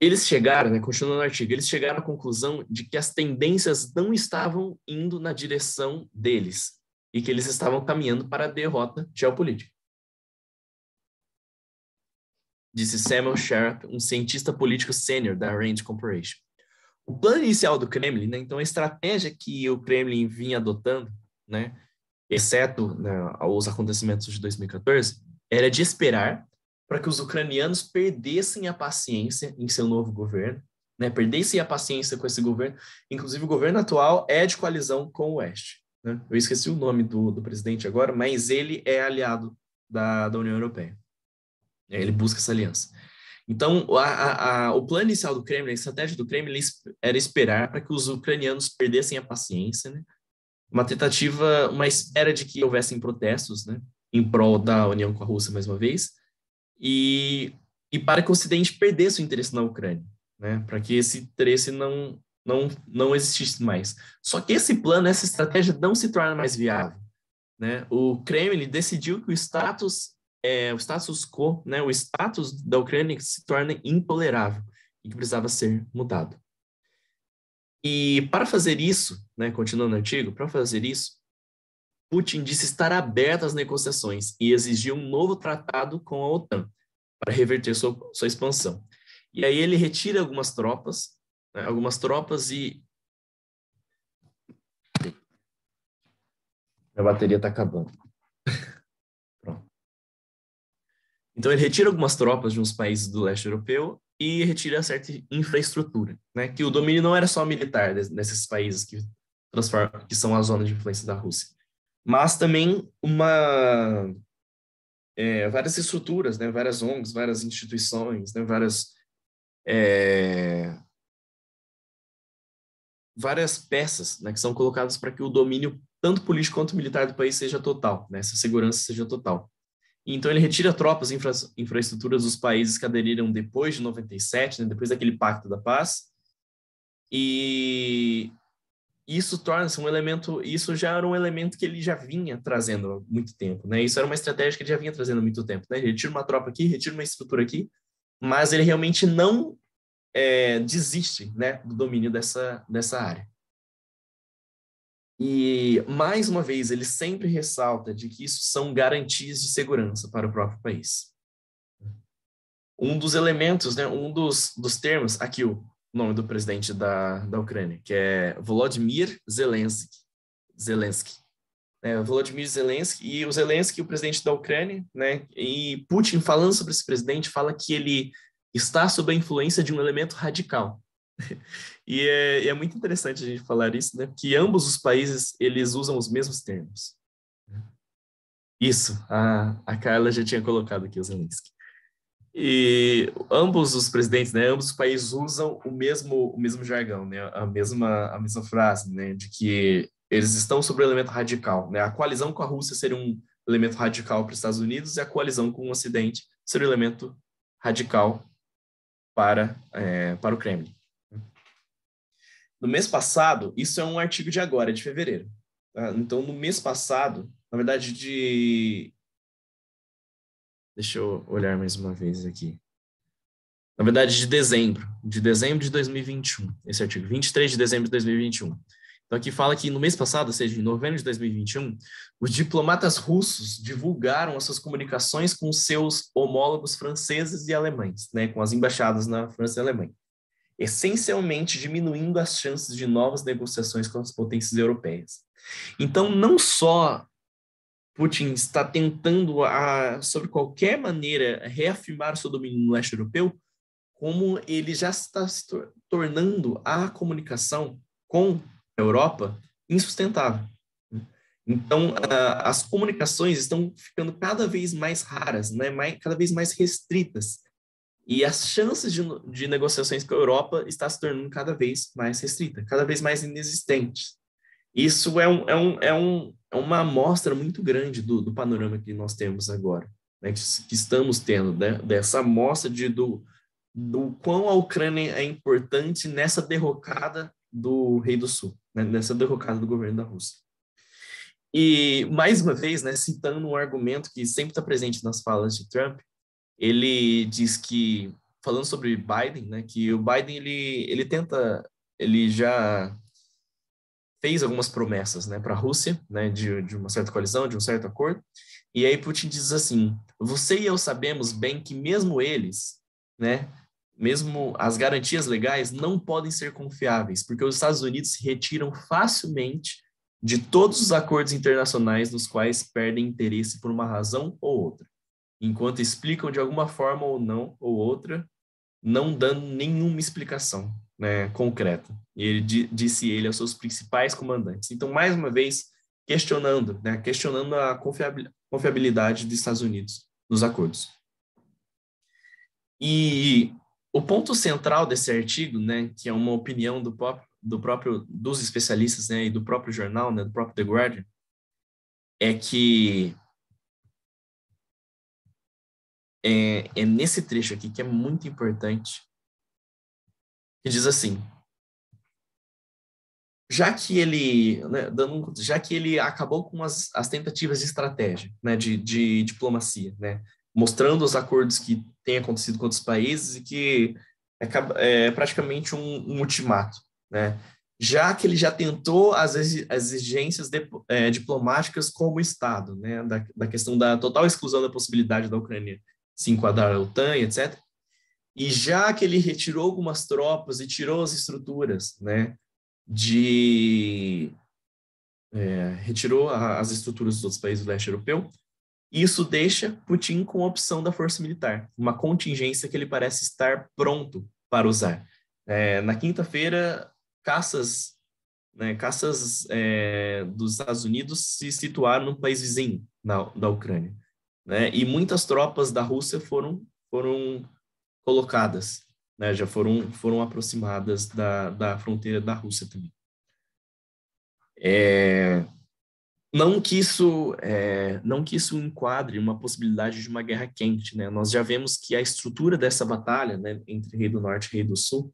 Eles chegaram, né, continuando o artigo, eles chegaram à conclusão de que as tendências não estavam indo na direção deles e que eles estavam caminhando para a derrota geopolítica. Disse Samuel Sharp, um cientista político sênior da Rand Corporation. O plano inicial do Kremlin, né, então a estratégia que o Kremlin vinha adotando, né, exceto, né, os acontecimentos de 2014, era de esperar para que os ucranianos perdessem a paciência em seu novo governo, né, perdessem a paciência com esse governo. Inclusive, o governo atual é de coalizão com o Oeste. Né? Eu esqueci o nome do presidente agora, mas ele é aliado da União Europeia. Ele busca essa aliança. Então, o plano inicial do Kremlin, a estratégia do Kremlin era esperar para que os ucranianos perdessem a paciência, né? Uma tentativa, uma espera de que houvessem protestos, né, em prol da união com a Rússia mais uma vez, e para que o Ocidente perdesse o interesse na Ucrânia, né, para que esse interesse não existisse mais. Só que esse plano, essa estratégia não se torna mais viável, né? O Kremlin decidiu que o status quo, né, o status da Ucrânia se torna intolerável e que precisava ser mudado. E para fazer isso, né, continuando o artigo, para fazer isso, Putin disse estar aberto às negociações e exigiu um novo tratado com a OTAN para reverter sua expansão. E aí ele retira algumas tropas, né, e... Minha bateria está acabando. Pronto. Então ele retira algumas tropas de uns países do leste europeu e retira certa infraestrutura, né? Que o domínio não era só militar nesses países que são a zona de influência da Rússia, mas também várias estruturas, né? Várias ONGs, várias instituições, né? Várias peças, né? Que são colocadas para que o domínio tanto político quanto militar do país seja total, né? Essa segurança seja total. Então, ele retira tropas e infraestruturas dos países que aderiram depois de 97, né, depois daquele Pacto da Paz, e isso torna-se um elemento, isso já era um elemento que ele já vinha trazendo há muito tempo, né? Isso era uma estratégia que ele já vinha trazendo há muito tempo, né? Ele retira uma tropa aqui, retira uma estrutura aqui, mas ele realmente não desiste, né, do domínio dessa área. E, mais uma vez, ele sempre ressalta de que isso são garantias de segurança para o próprio país. Um dos elementos, né, um dos termos, aqui o nome do presidente da Ucrânia, que é Volodymyr Zelensky. Volodymyr Zelensky, e o Zelensky, o presidente da Ucrânia, né, e Putin, falando sobre esse presidente, fala que ele está sob a influência de um elemento radical. E é muito interessante a gente falar isso, né? Que ambos os países, eles usam os mesmos termos. Isso, a Carla já tinha colocado aqui o Zelensky. E ambos os presidentes, né? Ambos os países usam o mesmo jargão, né? A mesma frase, né? De que eles estão sobre o elemento radical, né? A coalizão com a Rússia seria um elemento radical para os Estados Unidos e a coalizão com o Ocidente seria um elemento radical para o Kremlin. No mês passado, isso é um artigo de agora, de fevereiro. Tá? Então, no mês passado, na verdade, deixa eu olhar mais uma vez aqui. Na verdade, de dezembro de 2021, esse artigo, 23 de dezembro de 2021. Então, aqui fala que no mês passado, ou seja, em novembro de 2021, os diplomatas russos divulgaram as suas comunicações com seus homólogos franceses e alemães, né, com as embaixadas na França e Alemanha, essencialmente diminuindo as chances de novas negociações com as potências europeias. Então, não só Putin está tentando, sobre qualquer maneira, reafirmar o seu domínio no leste europeu, como ele já está se tornando a comunicação com a Europa insustentável. Então, as comunicações estão ficando cada vez mais raras, né? Cada vez mais restritas. E as chances de negociações com a Europa está se tornando cada vez mais restrita, cada vez mais inexistentes. Isso é uma amostra muito grande do panorama que nós temos agora, né, que estamos tendo, né, dessa amostra do quão a Ucrânia é importante nessa derrocada do Rei do Sul, né, nessa derrocada do governo da Rússia. E, mais uma vez, né, citando um argumento que sempre está presente nas falas de Trump, ele diz que, falando sobre Biden, né, que o Biden, ele já fez algumas promessas, né, para a Rússia, né, de uma certa coalizão, de um certo acordo, e aí Putin diz assim, você e eu sabemos bem que mesmo eles, né, mesmo as garantias legais não podem ser confiáveis, porque os Estados Unidos se retiram facilmente de todos os acordos internacionais nos quais perdem interesse por uma razão ou outra, enquanto explicam de alguma forma ou não ou outra, não dando nenhuma explicação, né, concreta. E ele disse ele aos seus principais comandantes. Então, mais uma vez, questionando, né, questionando a confiabilidade dos Estados Unidos nos acordos. E o ponto central desse artigo, né, que é uma opinião dos especialistas, né, e do próprio jornal, né, do próprio The Guardian, é que é nesse trecho aqui que é muito importante, que diz assim, né, já que ele acabou com as tentativas de estratégia, né, de diplomacia, né, mostrando os acordos que têm acontecido com outros países e que é praticamente um ultimato, né, já que ele já tentou as exigências diplomáticas como Estado, né, da questão da total exclusão da possibilidade da Ucrânia se enquadrar à OTAN, etc., e já que ele retirou algumas tropas e tirou as estruturas, né, de retirou as estruturas dos outros países do leste europeu. Isso deixa Putin com a opção da força militar, uma contingência que ele parece estar pronto para usar. Na quinta-feira, caças dos Estados Unidos se situaram no país vizinho da Ucrânia, né? E muitas tropas da Rússia foram colocadas, né? Já foram aproximadas da fronteira da Rússia também. Não que isso enquadre uma possibilidade de uma guerra quente, né? Nós já vemos que a estrutura dessa batalha, né, entre Rei do Norte e Rei do Sul,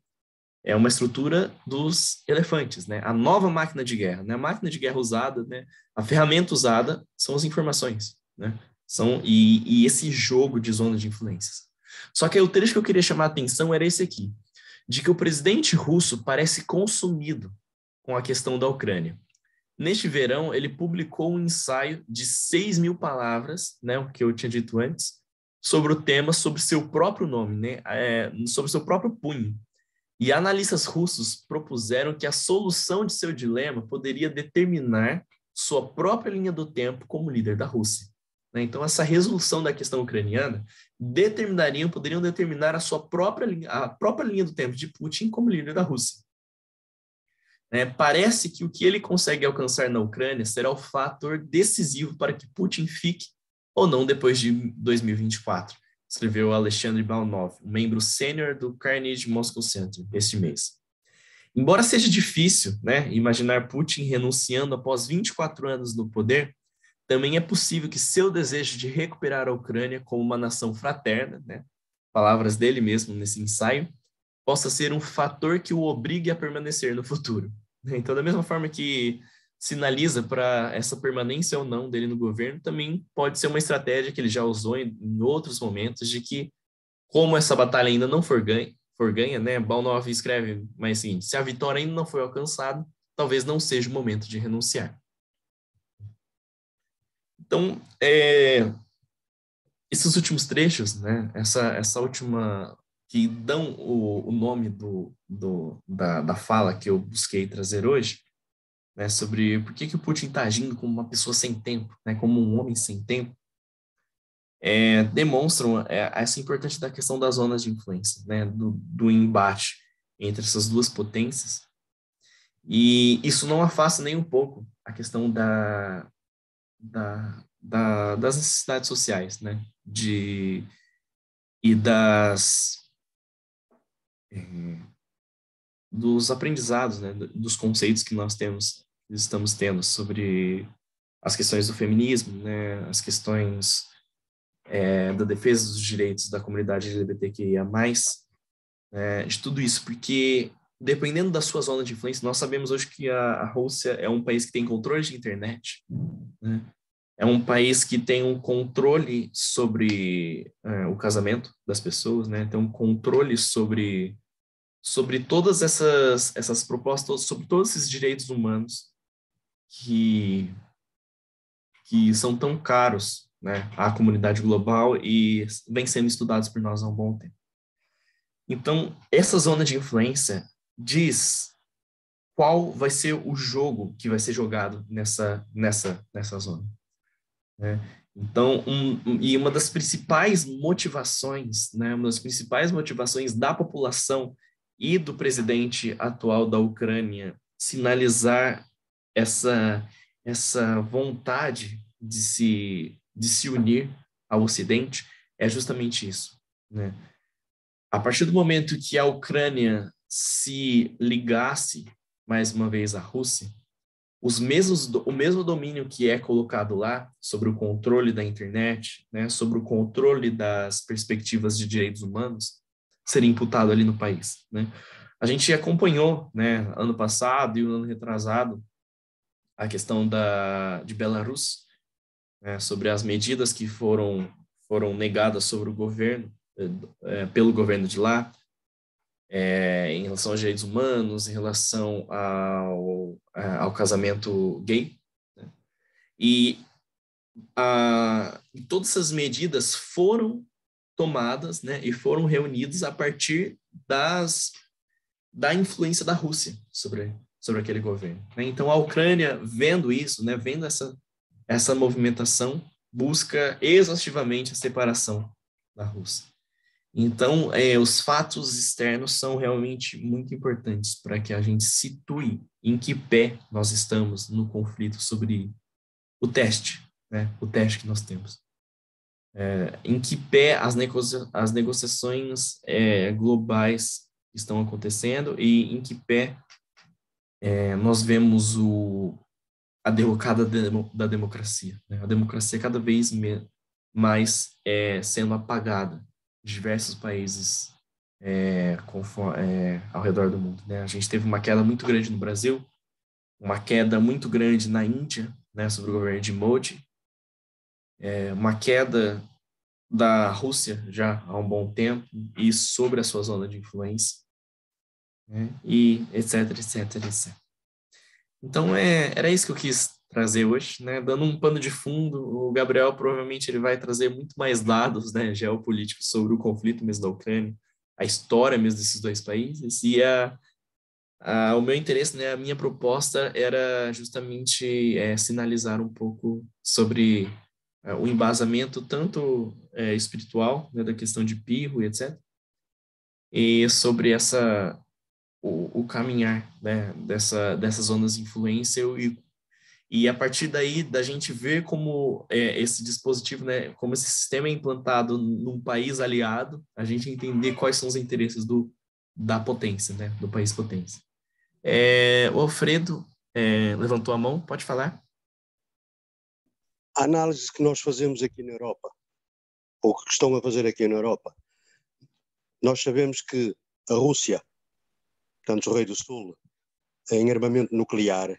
é uma estrutura dos elefantes, né? A nova máquina de guerra, né? A máquina de guerra usada, né? A ferramenta usada são as informações, né? E esse jogo de zonas de influências. Só que aí o trecho que eu queria chamar a atenção era esse aqui, de que o presidente russo parece consumido com a questão da Ucrânia. Neste verão, ele publicou um ensaio de 6.000 palavras, né, o que eu tinha dito antes, sobre o tema, sobre seu próprio nome, né, sobre seu próprio punho. E analistas russos propuseram que a solução de seu dilema poderia determinar sua própria linha do tempo como líder da Rússia. Né? Então, essa resolução da questão ucraniana poderiam determinar a própria linha do tempo de Putin como líder da Rússia. Parece que o que ele consegue alcançar na Ucrânia será o fator decisivo para que Putin fique ou não depois de 2024, escreveu Alexandre Baunov, um membro sênior do Carnegie Moscow Center, este mês. Embora seja difícil, né, imaginar Putin renunciando após 24 anos no poder, também é possível que seu desejo de recuperar a Ucrânia como uma nação fraterna, né, palavras dele mesmo nesse ensaio, possa ser um fator que o obrigue a permanecer no futuro. Então, da mesma forma que sinaliza para essa permanência ou não dele no governo, também pode ser uma estratégia que ele já usou em outros momentos de que, como essa batalha ainda não for ganha, né? Baunov escreve, mas assim, se a vitória ainda não foi alcançada, talvez não seja o momento de renunciar. Então, esses últimos trechos, né? Essa última que dão o nome da fala que eu busquei trazer hoje, né, sobre por que o Putin está agindo como uma pessoa sem tempo, né, como um homem sem tempo, demonstram essa importância da questão das zonas de influência, né, do embate entre essas duas potências. E isso não afasta nem um pouco a questão das necessidades sociais, né, e dos aprendizados, né, dos conceitos que estamos tendo sobre as questões do feminismo, né, as questões da defesa dos direitos da comunidade LGBTQIA+, de tudo isso, porque dependendo da sua zona de influência, nós sabemos hoje que a Rússia é um país que tem controle de internet, né? É um país que tem um controle sobre o casamento das pessoas, né? Tem um controle sobre todas essas propostas, sobre todos esses direitos humanos que, que são tão caros, né, à comunidade global e vêm sendo estudados por nós há um bom tempo. Então, essa zona de influência diz qual vai ser o jogo que vai ser jogado nessa zona, né? Então, e uma das principais motivações, né, uma das principais motivações da população e do presidente atual da Ucrânia sinalizar essa vontade de se unir ao Ocidente é justamente isso, né? A partir do momento que a Ucrânia se ligasse mais uma vez à Rússia, o mesmo domínio que é colocado lá sobre o controle da internet, né, sobre o controle das perspectivas de direitos humanos, seria imputado ali no país, né? A gente acompanhou, né, ano passado e o ano retrasado, a questão de Belarus, né, sobre as medidas que foram negadas sobre o governo, pelo governo de lá, em relação aos direitos humanos, em relação ao casamento gay, né? E todas essas medidas foram tomadas, né, e foram reunidas a partir da influência da Rússia sobre aquele governo, né? Então, a Ucrânia, vendo isso, né, vendo essa movimentação, busca exaustivamente a separação da Rússia. Então, os fatos externos são realmente muito importantes para que a gente situe em que pé nós estamos no conflito sobre o teste, né? O teste que nós temos. Em que pé as negociações globais estão acontecendo e em que pé nós vemos a derrocada da democracia, né? A democracia cada vez mais sendo apagada em diversos países ao redor do mundo, né? A gente teve uma queda muito grande no Brasil, uma queda muito grande na Índia, né, sobre o governo de Modi, uma queda da Rússia já há um bom tempo e sobre a sua zona de influência, né? E etc, etc, etc. Então, era isso que eu quis trazer hoje, né? Dando um pano de fundo, o Gabriel provavelmente ele vai trazer muito mais dados, né, geopolíticos sobre o conflito mesmo da Ucrânia, a história mesmo desses dois países, e o meu interesse, né, a minha proposta era justamente sinalizar um pouco sobre o embasamento tanto espiritual, né, da questão de Pirro e etc., e sobre o caminhar, né, dessas zonas de influência e a partir daí da gente ver como esse dispositivo, né, como esse sistema é implantado num país aliado, a gente entender quais são os interesses da potência, né, do país potência. O Alfredo levantou a mão, pode falar? A análise que nós fazemos aqui na Europa, ou que estão a fazer aqui na Europa, nós sabemos que a Rússia, portanto o Rei do Sul, em armamento nuclear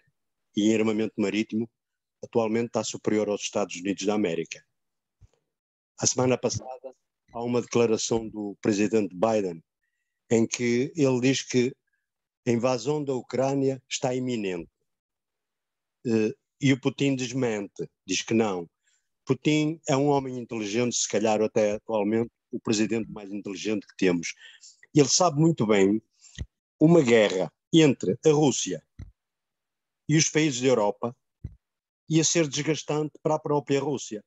e em armamento marítimo, atualmente está superior aos Estados Unidos da América. A semana passada há uma declaração do presidente Biden em que ele diz que a invasão da Ucrânia está iminente. E o Putin desmente, diz que não. Putin é um homem inteligente, se calhar até atualmente o presidente mais inteligente que temos. Ele sabe muito bem uma guerra entre a Rússia e os países da Europa ia ser desgastante para a própria Rússia.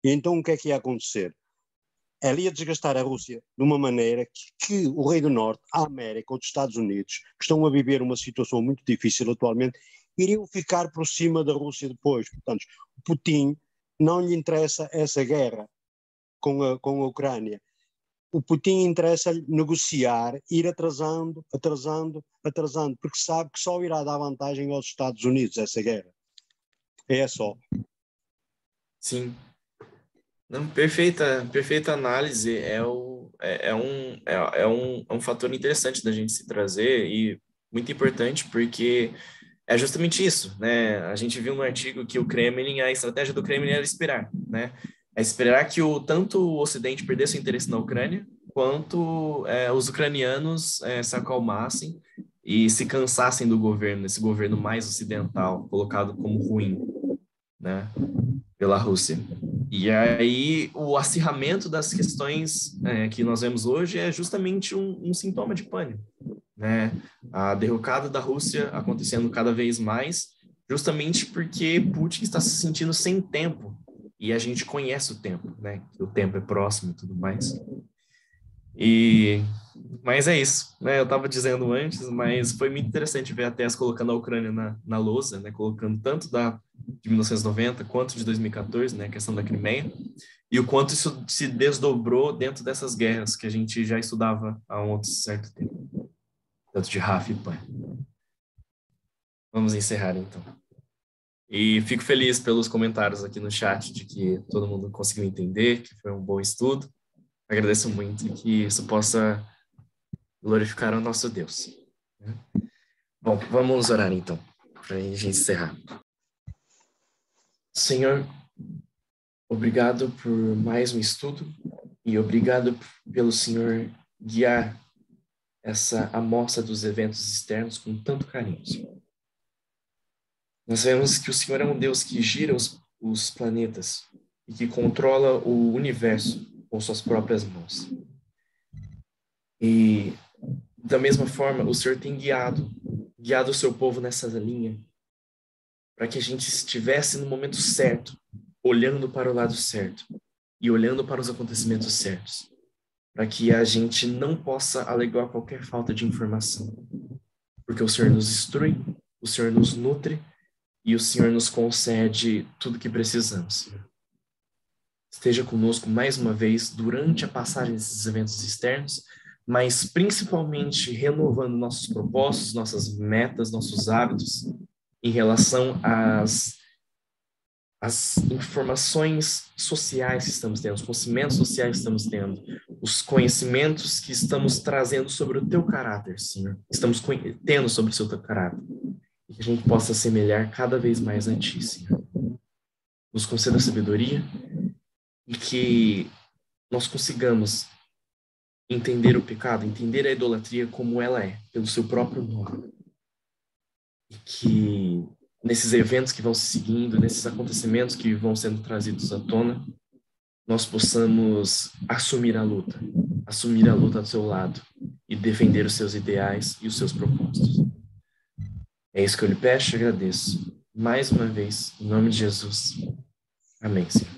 E então o que é que ia acontecer? Ela ia desgastar a Rússia de uma maneira que o Rei do Norte, a América, os Estados Unidos, que estão a viver uma situação muito difícil atualmente, iriam ficar por cima da Rússia depois. Portanto, o Putin não lhe interessa essa guerra com a Ucrânia. O Putin interessa-lhe negociar, ir atrasando, porque sabe que só irá dar vantagem aos Estados Unidos essa guerra. É só. Sim. Não, perfeita análise. É um fator interessante da gente se trazer muito importante, porque é justamente isso, né? A gente viu no artigo que o Kremlin, a estratégia do Kremlin era esperar, né? É esperar que tanto o Ocidente perdesse o interesse na Ucrânia, quanto os ucranianos se acalmassem e se cansassem do governo, esse governo mais ocidental, colocado como ruim, né? Pela Rússia. E aí o acirramento das questões que nós vemos hoje é justamente um sintoma de pânico, né? A derrocada da Rússia acontecendo cada vez mais, justamente porque Putin está se sentindo sem tempo. E a gente conhece o tempo, né? Que o tempo é próximo e tudo mais. Mas é isso, né? Eu estava dizendo antes, mas foi muito interessante ver a Tess colocando a Ucrânia na lousa, né? Colocando tanto de 1990 quanto de 2014, né? A questão da Crimeia, e o quanto isso se desdobrou dentro dessas guerras que a gente já estudava há um outro certo tempo, tanto de Raf e Pan. Vamos encerrar então. E fico feliz pelos comentários aqui no chat de que todo mundo conseguiu entender, que foi um bom estudo. Agradeço muito e que isso possa glorificar o nosso Deus. Bom, vamos orar então, para a gente encerrar. Senhor, obrigado por mais um estudo e obrigado pelo Senhor guiar essa amostra dos eventos externos com tanto carinho, Senhor. Nós vemos que o Senhor é um Deus que gira os planetas e que controla o universo com suas próprias mãos. E, da mesma forma, o Senhor tem guiado o seu povo nessa linha para que a gente estivesse no momento certo, olhando para o lado certo e olhando para os acontecimentos certos, para que a gente não possa alegar qualquer falta de informação, porque o Senhor nos instrui, o Senhor nos nutre e o Senhor nos concede tudo que precisamos, Senhor. Esteja conosco mais uma vez durante a passagem desses eventos externos, mas principalmente renovando nossos propósitos, nossas metas, nossos hábitos em relação às informações sociais que estamos tendo, os conhecimentos sociais que estamos tendo, os conhecimentos que estamos trazendo sobre o teu caráter, Senhor, estamos tendo sobre o seu teu caráter, e que a gente possa assemelhar cada vez mais a ti, Senhor. Nos conceda sabedoria e que nós consigamos entender o pecado, entender a idolatria como ela é, pelo seu próprio nome. E que nesses eventos que vão se seguindo, nesses acontecimentos que vão sendo trazidos à tona, nós possamos assumir a luta do seu lado e defender os seus ideais e os seus propósitos. É isso que eu lhe peço e agradeço. Mais uma vez, em nome de Jesus. Amém, Senhor.